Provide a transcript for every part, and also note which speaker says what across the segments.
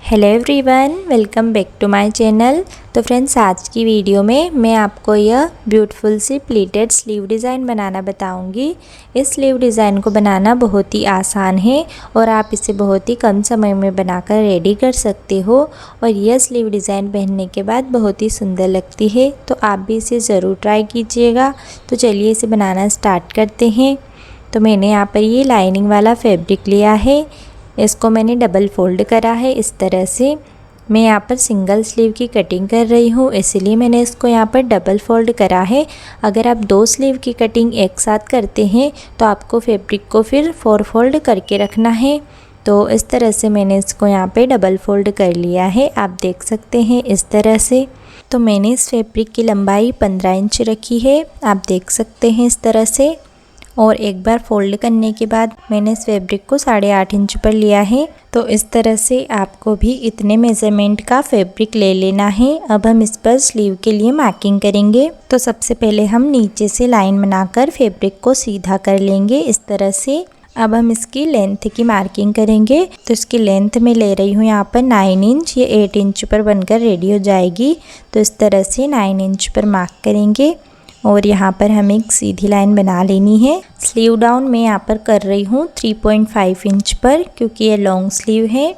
Speaker 1: Hello everyone, welcome back to my channel. तो friends, आज की वीडियो में मैं आपको यह beautiful C pleated sleeve design बनाना बताऊंगी। इस स्लीव डिज़ाइन को बनाना बहुत ही आसान है और आप इसे बहुत ही कम समय में बनाकर रेडी कर सकते हो और यह स्लीव डिज़ाइन पहनने के बाद बहुत ही सुंदर लगती है। तो आप भी इसे ज़रूर ट्राई कीजिएगा। तो चलिए इसे बनाना स्टार्ट करते हैं। तो मैंने यहाँ पर ये लाइनिंग वाला फैब्रिक लिया है। इसको मैंने डबल फोल्ड करा है। इस तरह से मैं यहाँ पर सिंगल स्लीव की कटिंग कर रही हूँ, इसलिए मैंने इसको यहाँ पर डबल फोल्ड करा है। अगर आप दो स्लीव की कटिंग एक साथ करते हैं तो आपको फैब्रिक को फिर 4 फोल्ड करके रखना है। तो इस तरह से मैंने इसको यहाँ पे डबल फोल्ड कर लिया है, आप देख सकते हैं इस तरह से। तो मैंने इस फैब्रिक की लंबाई 15 इंच रखी है, आप देख सकते हैं इस तरह से। और एक बार फोल्ड करने के बाद मैंने इस फैब्रिक को 8.5 इंच पर लिया है। तो इस तरह से आपको भी इतने मेज़रमेंट का फैब्रिक ले लेना है। अब हम इस पर स्लीव के लिए मार्किंग करेंगे। तो सबसे पहले हम नीचे से लाइन बनाकर फैब्रिक को सीधा कर लेंगे इस तरह से। अब हम इसकी लेंथ की मार्किंग करेंगे। तो इसकी लेंथ मैं ले रही हूँ यहाँ पर 9 इंच। ये 8 इंच पर बनकर रेडी हो जाएगी। तो इस तरह से 9 इंच पर मार्क करेंगे और यहाँ पर हमें एक सीधी लाइन बना लेनी है। स्लीव डाउन मैं यहाँ पर कर रही हूँ 3.5 इंच पर, क्योंकि ये लॉन्ग स्लीव है।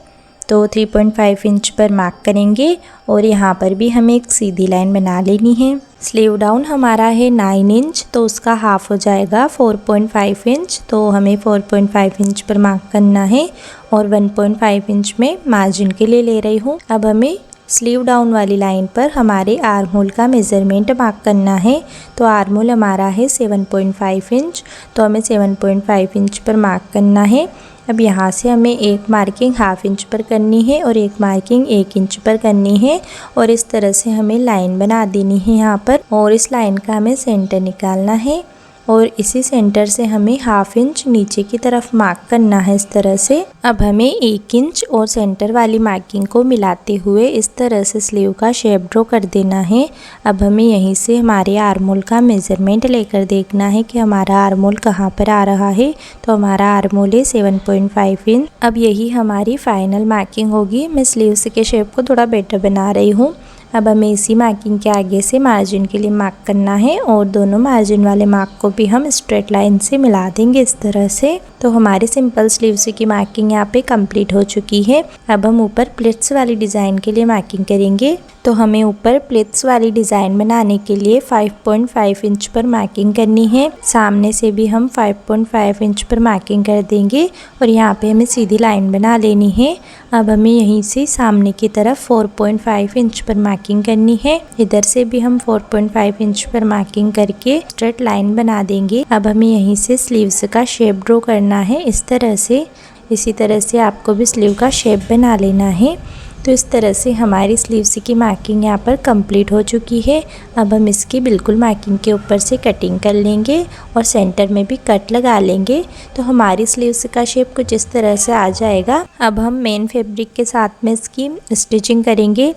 Speaker 1: तो 3.5 इंच पर मार्क करेंगे और यहाँ पर भी हमें एक सीधी लाइन बना लेनी है। स्लीव डाउन हमारा है 9 इंच, तो उसका हाफ हो जाएगा 4.5 इंच। तो हमें 4.5 इंच पर मार्क करना है और 1.5 इंच में मार्जिन के लिए ले रही हूँ। अब हमें स्लीव डाउन वाली लाइन पर हमारे आर्म होल का मेज़रमेंट मार्क करना है। तो आर्म होल हमारा है 7.5 इंच, तो हमें 7.5 इंच पर मार्क करना है। अब यहाँ से हमें एक मार्किंग हाफ इंच पर करनी है और एक मार्किंग 1 इंच पर करनी है और इस तरह से हमें लाइन बना देनी है यहाँ पर। और इस लाइन का हमें सेंटर निकालना है और इसी सेंटर से हमें हाफ इंच नीचे की तरफ मार्क करना है इस तरह से। अब हमें 1 इंच और सेंटर वाली मार्किंग को मिलाते हुए इस तरह से स्लीव का शेप ड्रॉ कर देना है। अब हमें यहीं से हमारे आर्म होल का मेज़रमेंट लेकर देखना है कि हमारा आर्म होल कहाँ पर आ रहा है। तो हमारा आर्म होल है 7.5 इंच। अब यही हमारी फाइनल मार्किंग होगी। मैं स्लीव्स के शेप को थोड़ा बेटर बना रही हूँ। अब हमें इसी मार्किंग के आगे से मार्जिन के लिए मार्क करना है और दोनों मार्जिन वाले मार्क को भी हम स्ट्रेट लाइन से मिला देंगे इस तरह से। तो हमारी सिंपल स्लीव्स की मार्किंग यहाँ पे कंप्लीट हो चुकी है। अब हम ऊपर प्लिट्स वाली डिज़ाइन के लिए मार्किंग करेंगे। तो हमें ऊपर प्लिट्स वाली डिज़ाइन बनाने के लिए 5.5 इंच पर मार्किंग करनी है। सामने से भी हम 5.5 इंच पर मार्किंग कर देंगे और यहाँ पे हमें सीधी लाइन बना लेनी है। अब हमें यहीं से सामने की तरफ 4.5 इंच पर मार्किंग करनी है। इधर से भी हम 4.5 इंच पर मार्किंग करके स्ट्रेट लाइन बना देंगे। अब हमें यहीं से स्लीव्स का शेप ड्रॉ करना है इस तरह से। इसी तरह से आपको भी स्लीव का शेप बना लेना है। तो इस तरह से हमारी स्लीव्स की मार्किंग यहाँ पर कंप्लीट हो चुकी है। अब हम इसकी बिल्कुल मार्किंग के ऊपर से कटिंग कर लेंगे और सेंटर में भी कट लगा लेंगे। तो हमारी स्लीव्स का शेप कुछ इस तरह से आ जाएगा। अब हम मेन फैब्रिक के साथ में इसकी स्टिचिंग करेंगे।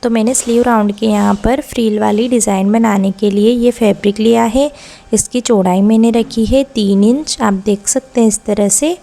Speaker 1: तो मैंने स्लीव राउंड के यहाँ पर फ्रील वाली डिज़ाइन बनाने के लिए ये फैब्रिक लिया है। इसकी चौड़ाई मैंने रखी है 3 इंच, आप देख सकते हैं इस तरह से।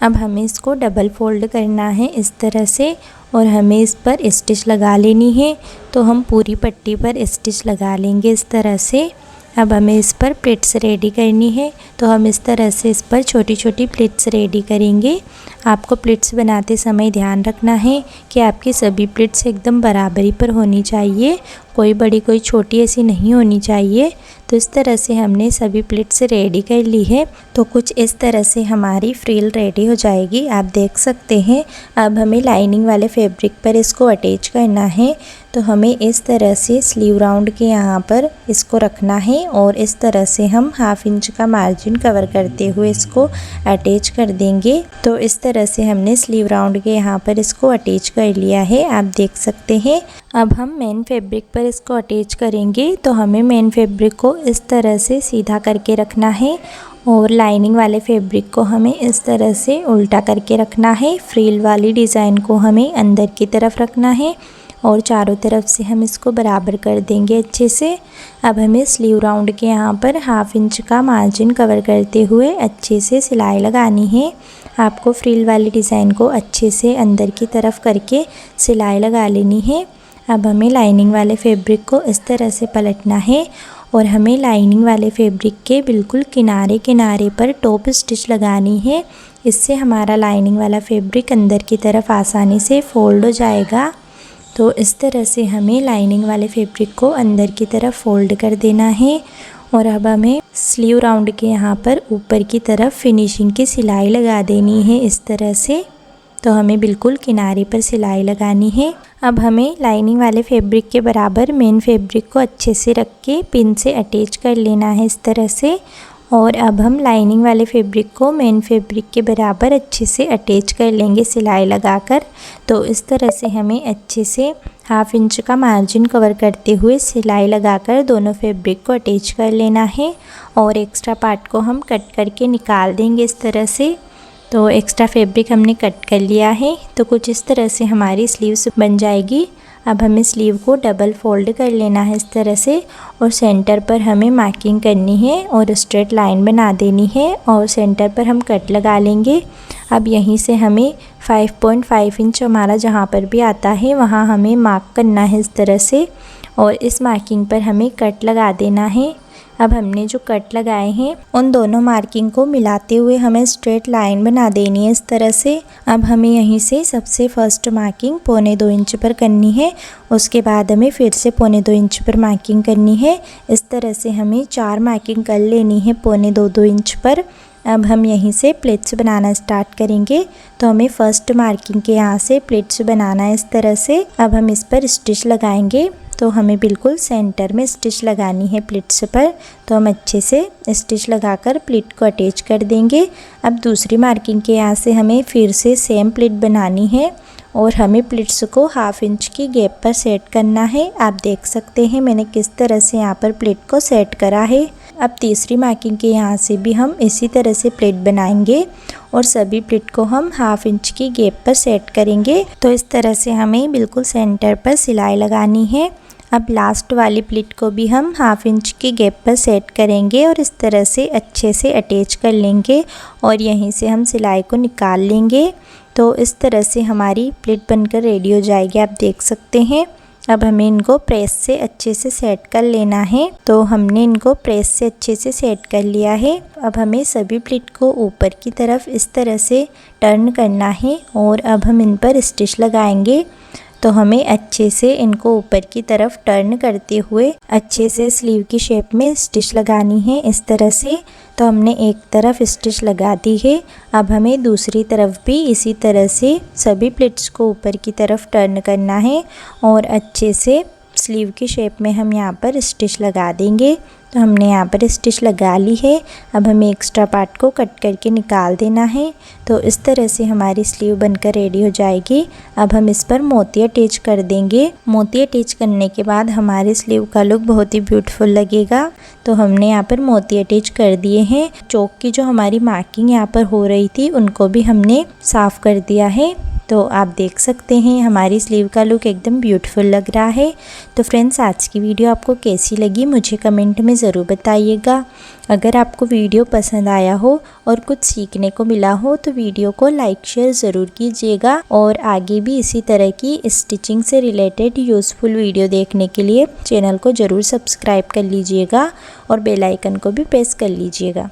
Speaker 1: अब हमें इसको डबल फोल्ड करना है इस तरह से और हमें इस पर स्टिच लगा लेनी है। तो हम पूरी पट्टी पर स्टिच लगा लेंगे इस तरह से। अब हमें इस पर प्लिट्स रेडी करनी है। तो हम इस तरह से इस पर छोटी छोटी प्लिट्स रेडी करेंगे। आपको प्लिट्स बनाते समय ध्यान रखना है कि आपकी सभी प्लिट्स एकदम बराबरी पर होनी चाहिए, कोई बड़ी कोई छोटी ऐसी नहीं होनी चाहिए। तो इस तरह से हमने सभी प्लिट्स रेडी कर ली है। तो कुछ इस तरह से हमारी फ्रिल रेडी हो जाएगी, आप देख सकते हैं। अब हमें लाइनिंग वाले फैब्रिक पर इसको अटैच करना है। तो हमें इस तरह से स्लीव राउंड के यहाँ पर इसको रखना है और इस तरह से हम हाफ इंच का मार्जिन कवर करते हुए इसको अटैच कर देंगे। तो इस तरह से हमने स्लीव राउंड के यहाँ पर इसको अटैच कर लिया है, आप देख सकते हैं। अब हम मेन फैब्रिक पर इसको अटैच करेंगे। तो हमें मेन फैब्रिक को इस तरह से सीधा करके रखना है और लाइनिंग वाले फैब्रिक को हमें इस तरह से उल्टा करके रखना है। फ्रिल वाली डिज़ाइन को हमें अंदर की तरफ रखना है और चारों तरफ से हम इसको बराबर कर देंगे अच्छे से। अब हमें स्लीव राउंड के यहाँ पर हाफ इंच का मार्जिन कवर करते हुए अच्छे से सिलाई लगानी है। आपको फ्रिल वाली डिज़ाइन को अच्छे से अंदर की तरफ करके सिलाई लगा लेनी है। अब हमें लाइनिंग वाले फैब्रिक को इस तरह से पलटना है और हमें लाइनिंग वाले फैब्रिक के बिल्कुल किनारे किनारे पर टॉप स्टिच लगानी है। इससे हमारा लाइनिंग वाला फैब्रिक अंदर की तरफ आसानी से फोल्ड हो जाएगा। तो इस तरह से हमें लाइनिंग वाले फैब्रिक को अंदर की तरफ फोल्ड कर देना है। और अब हमें स्लीव राउंड के यहाँ पर ऊपर की तरफ फिनिशिंग की सिलाई लगा देनी है इस तरह से। तो हमें बिल्कुल किनारे पर सिलाई लगानी है। अब हमें लाइनिंग वाले फैब्रिक के बराबर मेन फैब्रिक को अच्छे से रख के पिन से अटैच कर लेना है इस तरह से। और अब हम लाइनिंग वाले फैब्रिक को मेन फैब्रिक के बराबर अच्छे से अटैच कर लेंगे सिलाई लगाकर। तो इस तरह से हमें अच्छे से 1/2 इंच का मार्जिन कवर करते हुए सिलाई लगाकर दोनों फैब्रिक को अटैच कर लेना है। और एक्स्ट्रा पार्ट को हम कट करके निकाल देंगे इस तरह से। तो एक्स्ट्रा फैब्रिक हमने कट कर लिया है। तो कुछ इस तरह से हमारी स्लीव्स बन जाएगी। अब हमें स्लीव को डबल फोल्ड कर लेना है इस तरह से और सेंटर पर हमें मार्किंग करनी है और स्ट्रेट लाइन बना देनी है और सेंटर पर हम कट लगा लेंगे। अब यहीं से हमें 5.5 इंच हमारा जहाँ पर भी आता है वहाँ हमें मार्क करना है इस तरह से और इस मार्किंग पर हमें कट लगा देना है। अब हमने जो कट लगाए हैं उन दोनों मार्किंग को मिलाते हुए हमें स्ट्रेट लाइन बना देनी है इस तरह से। अब हमें यहीं से सबसे फर्स्ट मार्किंग 1.25 इंच पर करनी है। उसके बाद हमें फिर से 1.25 इंच पर मार्किंग करनी है। इस तरह से हमें 4 मार्किंग कर लेनी है 1.25 इंच पर। अब हम यहीं से प्लेट्स बनाना स्टार्ट करेंगे। तो हमें फर्स्ट मार्किंग के यहाँ से प्लेट्स बनाना है इस तरह से। अब हम इस पर स्टिच लगाएंगे। तो हमें बिल्कुल सेंटर में स्टिच लगानी है प्लेट्स पर। तो हम अच्छे से स्टिच लगाकर प्लेट को अटैच कर देंगे। अब दूसरी मार्किंग के यहाँ से हमें फिर से सेम प्लेट बनानी है और हमें प्लेट्स को 1/2 इंच की गैप पर सेट करना है। आप देख सकते हैं मैंने किस तरह से यहाँ पर प्लेट को सेट करा है। अब तीसरी मार्किंग के यहाँ से भी हम इसी तरह से प्लेट बनाएंगे और सभी प्लेट को हम 1/2 इंच की गैप पर सेट करेंगे। तो इस तरह से हमें बिल्कुल सेंटर पर सिलाई लगानी है। अब लास्ट वाली प्लेट को भी हम 1/2 इंच की गैप पर सेट करेंगे और इस तरह से अच्छे से अटैच कर लेंगे और यहीं से हम सिलाई को निकाल लेंगे। तो इस तरह से हमारी प्लेट बनकर रेडी हो जाएगी, आप देख सकते हैं। अब हमें इनको प्रेस से अच्छे से सेट कर लेना है। तो हमने इनको प्रेस से अच्छे से सेट कर लिया है। अब हमें सभी प्लेट को ऊपर की तरफ इस तरह से टर्न करना है और अब हम इन पर स्टिच लगाएंगे। तो हमें अच्छे से इनको ऊपर की तरफ टर्न करते हुए अच्छे से स्लीव की शेप में स्टिच लगानी है इस तरह से। तो हमने एक तरफ स्टिच लगा दी है। अब हमें दूसरी तरफ भी इसी तरह से सभी प्लेट्स को ऊपर की तरफ टर्न करना है और अच्छे से स्लीव की शेप में हम यहाँ पर स्टिच लगा देंगे। तो हमने यहाँ पर स्टिच लगा ली है। अब हमें एक्स्ट्रा पार्ट को कट करके निकाल देना है। तो इस तरह से हमारी स्लीव बनकर रेडी हो जाएगी। अब हम इस पर मोती अटैच कर देंगे। मोती अटैच करने के बाद हमारी स्लीव का लुक बहुत ही ब्यूटीफुल लगेगा। तो हमने यहाँ पर मोती अटैच कर दिए हैं। चौक की जो हमारी मार्किंग यहाँ पर हो रही थी उनको भी हमने साफ़ कर दिया है। तो आप देख सकते हैं हमारी स्लीव का लुक एकदम ब्यूटीफुल लग रहा है। तो फ्रेंड्स, आज की वीडियो आपको कैसी लगी मुझे कमेंट में ज़रूर बताइएगा। अगर आपको वीडियो पसंद आया हो और कुछ सीखने को मिला हो तो वीडियो को लाइक शेयर ज़रूर कीजिएगा और आगे भी इसी तरह की स्टिचिंग से रिलेटेड यूज़फुल वीडियो देखने के लिए चैनल को ज़रूर सब्सक्राइब कर लीजिएगा और बेल आइकन को भी प्रेस कर लीजिएगा।